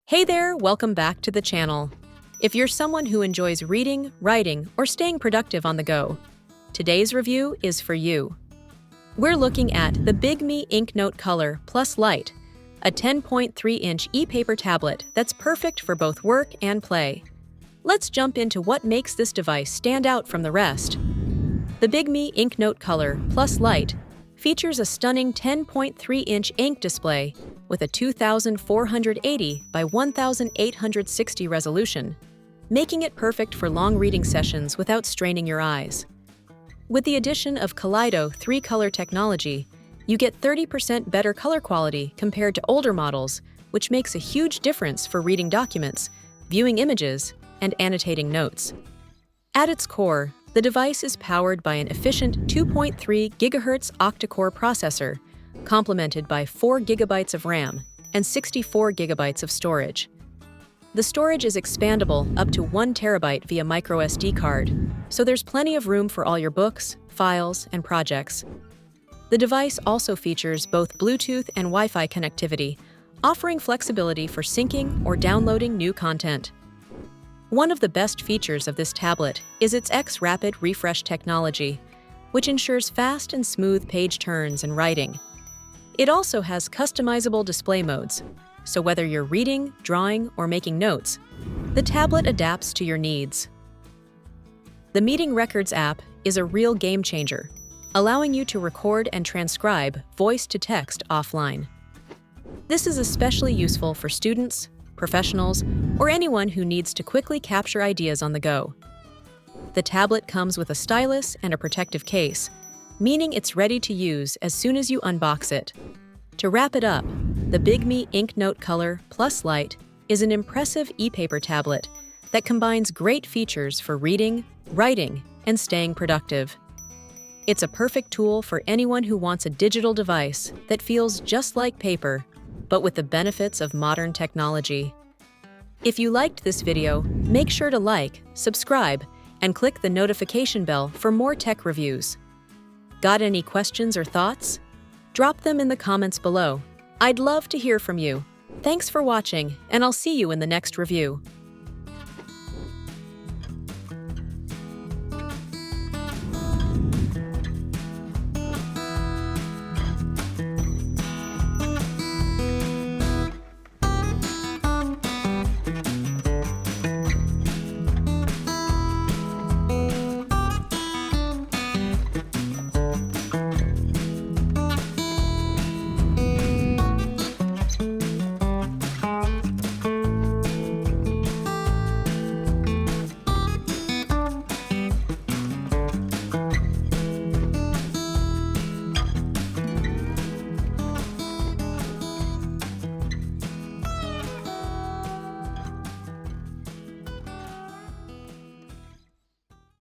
Hey there, welcome back to the channel. If you're someone who enjoys reading, writing, or staying productive on the go, today's review is for you. We're looking at the Bigme inkNote Color Lite, a 10.3-inch ePaper tablet that's perfect for both work and play. Let's jump into what makes this device stand out from the rest. The Bigme inkNote Color Lite features a stunning 10.3-inch ink display with a 2480 by 1860 resolution, making it perfect for long reading sessions without straining your eyes. With the addition of Kaleido 3-color technology, you get 30% better color quality compared to older models, which makes a huge difference for reading documents, viewing images, and annotating notes. At its core, the device is powered by an efficient 2.3 GHz Octa-Core processor, complemented by 4 GB of RAM and 64 GB of storage. The storage is expandable up to 1 TB via microSD card, so there's plenty of room for all your books, files, and projects. The device also features both Bluetooth and Wi-Fi connectivity, offering flexibility for syncing or downloading new content. One of the best features of this tablet is its xRapid refresh technology, which ensures fast and smooth page turns and writing. It also has customizable display modes, so whether you're reading, drawing, or making notes, the tablet adapts to your needs. The Meeting Records app is a real game changer, allowing you to record and transcribe voice-to-text offline. This is especially useful for students, professionals, or anyone who needs to quickly capture ideas on the go. The tablet comes with a stylus and a protective case, meaning it's ready to use as soon as you unbox it. To wrap it up, the Bigme inkNote Color Lite is an impressive ePaper tablet that combines great features for reading, writing, and staying productive. It's a perfect tool for anyone who wants a digital device that feels just like paper, but with the benefits of modern technology. If you liked this video, make sure to like, subscribe, and click the notification bell for more tech reviews. Got any questions or thoughts? Drop them in the comments below. I'd love to hear from you. Thanks for watching, and I'll see you in the next review.